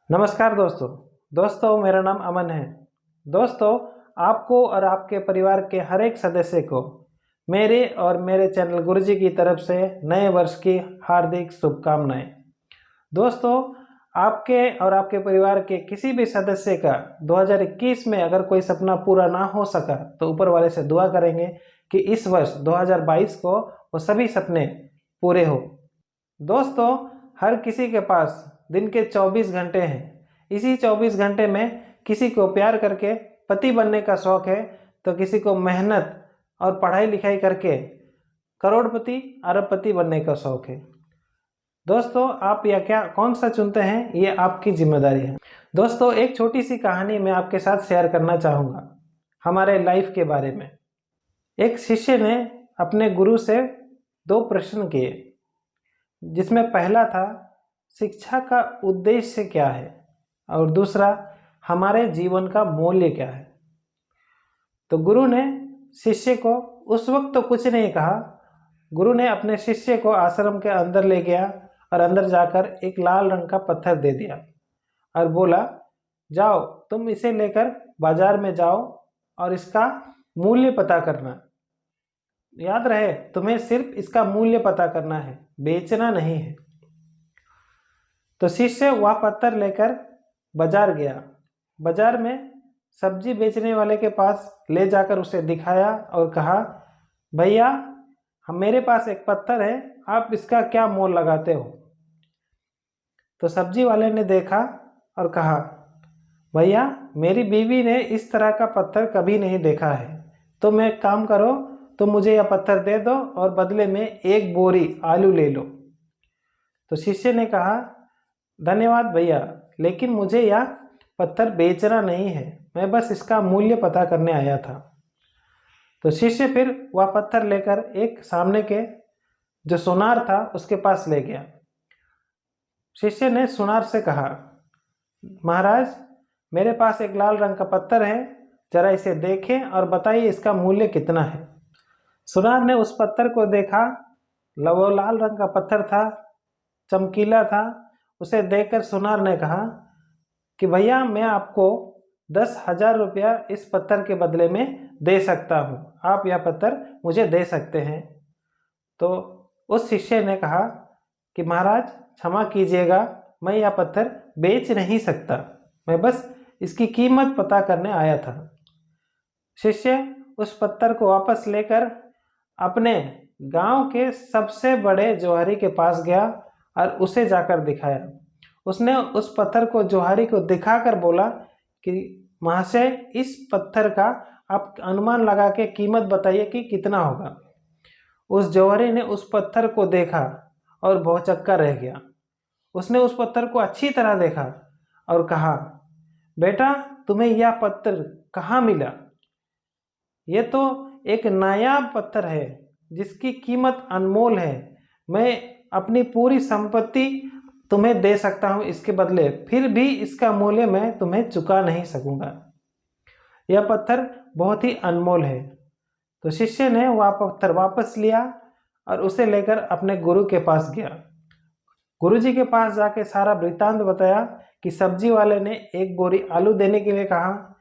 नमस्कार दोस्तों। मेरा नाम अमन है। दोस्तों, आपको और आपके परिवार के हर एक सदस्य को मेरे और मेरे चैनल गुरुजी की तरफ से नए वर्ष की हार्दिक शुभकामनाएं। दोस्तों, आपके और आपके परिवार के किसी भी सदस्य का 2021 में अगर कोई सपना पूरा ना हो सका तो ऊपर वाले से दुआ करेंगे कि इस वर्ष 2022 को वो सभी सपने पूरे हो। दोस्तों, हर किसी के पास दिन के 24 घंटे हैं। इसी 24 घंटे में किसी को प्यार करके पति बनने का शौक है, तो किसी को मेहनत और पढ़ाई लिखाई करके करोड़पति अरबपति बनने का शौक है। दोस्तों, आप या क्या कौन सा चुनते हैं, ये आपकी जिम्मेदारी है। दोस्तों, एक छोटी सी कहानी मैं आपके साथ शेयर करना चाहूँगा हमारे लाइफ के बारे में। एक शिष्य ने अपने गुरु से 2 प्रश्न किए, जिसमें पहला था शिक्षा का उद्देश्य क्या है और दूसरा हमारे जीवन का मूल्य क्या है। तो गुरु ने शिष्य को उस वक्त तो कुछ नहीं कहा। गुरु ने अपने शिष्य को आश्रम के अंदर ले गया और अंदर जाकर एक लाल रंग का पत्थर दे दिया और बोला, जाओ तुम इसे लेकर बाजार में जाओ और इसका मूल्य पता करना। याद रहे, तुम्हें सिर्फ इसका मूल्य पता करना है, बेचना नहीं है। तो शिष्य वह पत्थर लेकर बाजार गया। बाजार में सब्जी बेचने वाले के पास ले जाकर उसे दिखाया और कहा, भैया मेरे पास एक पत्थर है, आप इसका क्या मोल लगाते हो। तो सब्जी वाले ने देखा और कहा, भैया मेरी बीवी ने इस तरह का पत्थर कभी नहीं देखा है, तो मैं एक काम करो, तो मुझे यह पत्थर दे दो और बदले में 1 बोरी आलू ले लो। तो शिष्य ने कहा, धन्यवाद भैया, लेकिन मुझे यह पत्थर बेचना नहीं है, मैं बस इसका मूल्य पता करने आया था। तो शिष्य फिर वह पत्थर लेकर एक सामने के जो सुनार था उसके पास ले गया। शिष्य ने सुनार से कहा, महाराज मेरे पास एक लाल रंग का पत्थर है, जरा इसे देखें और बताइए इसका मूल्य कितना है। सुनार ने उस पत्थर को देखा। वो लाल रंग का पत्थर था, चमकीला था। उसे देखकर सुनार ने कहा कि भैया मैं आपको 10,000 रुपया इस पत्थर के बदले में दे सकता हूँ, आप यह पत्थर मुझे दे सकते हैं। तो उस शिष्य ने कहा कि महाराज क्षमा कीजिएगा, मैं यह पत्थर बेच नहीं सकता, मैं बस इसकी कीमत पता करने आया था। शिष्य उस पत्थर को वापस लेकर अपने गांव के सबसे बड़े जोहरी के पास गया और उसे जाकर दिखाया। उसने उस पत्थर को जोहारी को दिखाकर बोला कि महाशय इस पत्थर का आप अनुमान लगा के कीमत बताइए कि कितना होगा। उस जोहरी ने उस पत्थर को देखा और भौचक्का रह गया। उसने उस पत्थर को अच्छी तरह देखा और कहा, बेटा तुम्हें यह पत्थर कहाँ मिला? ये तो एक नायाब पत्थर है जिसकी कीमत अनमोल है। मैं अपनी पूरी संपत्ति तुम्हें दे सकता हूँ इसके बदले, फिर भी इसका मूल्य मैं तुम्हें चुका नहीं सकूंगा। यह पत्थर बहुत ही अनमोल है। तो शिष्य ने वह पत्थर वापस लिया और उसे लेकर अपने गुरु के पास गया। गुरुजी के पास जाके सारा वृत्तांत बताया कि सब्जी वाले ने 1 बोरी आलू देने के लिए कहा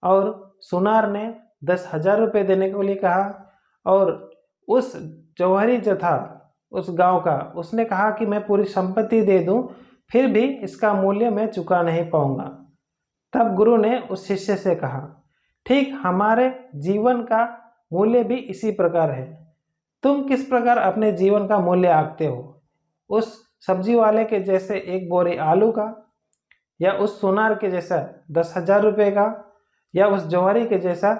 और सुनार ने 10,000 रुपये देने के लिए कहा, और उस जौहरी जो था उस गांव का, उसने कहा कि मैं पूरी संपत्ति दे दूं, फिर भी इसका मूल्य मैं चुका नहीं पाऊंगा। तब गुरु ने उस शिष्य से कहा, ठीक हमारे जीवन का मूल्य भी इसी प्रकार है। तुम किस प्रकार अपने जीवन का मूल्य आंकते हो? उस सब्जी वाले के जैसे 1 बोरी आलू का, या उस सुनार के जैसा 10,000 रुपये का, या उस जौहरी के जैसा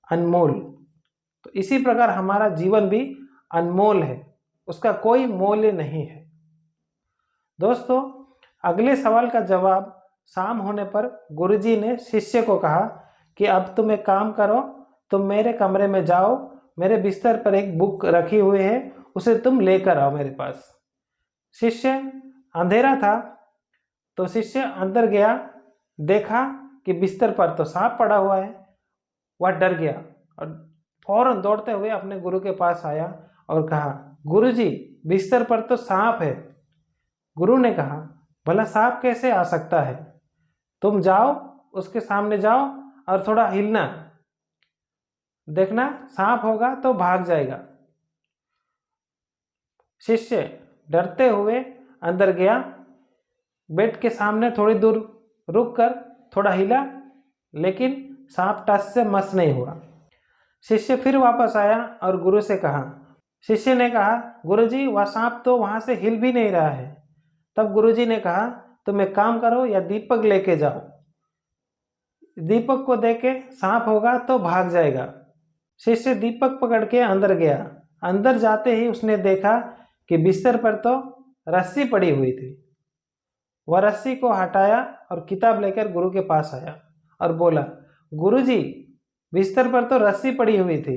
अनमोल? तो इसी प्रकार हमारा जीवन भी अनमोल है, उसका कोई मूल्य नहीं है। दोस्तों, अगले सवाल का जवाब शाम होने पर गुरुजी ने शिष्य को कहा कि अब तुम एक काम करो, तुम मेरे कमरे में जाओ, मेरे बिस्तर पर एक बुक रखी हुई है, उसे तुम लेकर आओ मेरे पास। शिष्य, अंधेरा था तो शिष्य अंदर गया, देखा कि बिस्तर पर तो सांप पड़ा हुआ है। वह डर गया और फौरन दौड़ते हुए अपने गुरु के पास आया और कहा, गुरुजी बिस्तर पर तो सांप है। गुरु ने कहा, भला सांप कैसे आ सकता है? तुम जाओ, उसके सामने जाओ और थोड़ा हिलना, देखना सांप होगा तो भाग जाएगा। शिष्य डरते हुए अंदर गया, बेड के सामने थोड़ी दूर रुककर थोड़ा हिला, लेकिन सांप टस से मस नहीं हुआ। शिष्य फिर वापस आया और गुरु से कहा, शिष्य ने कहा, गुरुजी वह सांप तो वहां से हिल भी नहीं रहा है। तब गुरुजी ने कहा, तुम एक काम करो, या दीपक लेके जाओ, दीपक को देके सांप होगा तो भाग जाएगा। शिष्य दीपक पकड़ के अंदर गया। अंदर जाते ही उसने देखा कि बिस्तर पर तो रस्सी पड़ी हुई थी। वह रस्सी को हटाया और किताब लेकर गुरु के पास आया और बोला, गुरुजी, बिस्तर पर तो रस्सी पड़ी हुई थी,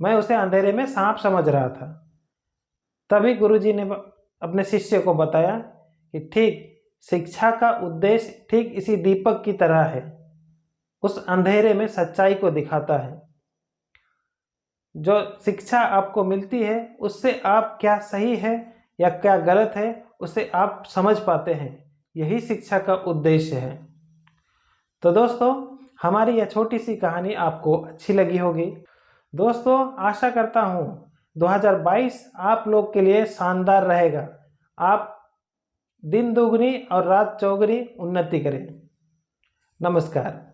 मैं उसे अंधेरे में सांप समझ रहा था। तभी गुरुजी ने अपने शिष्य को बताया कि ठीक शिक्षा का उद्देश्य ठीक इसी दीपक की तरह है, उस अंधेरे में सच्चाई को दिखाता है। जो शिक्षा आपको मिलती है उससे आप क्या सही है या क्या गलत है उसे आप समझ पाते हैं, यही शिक्षा का उद्देश्य है। तो दोस्तों, हमारी यह छोटी सी कहानी आपको अच्छी लगी होगी। दोस्तों, आशा करता हूँ 2022 आप लोग के लिए शानदार रहेगा। आप दिन दुगनी और रात चौगुनी उन्नति करें। नमस्कार।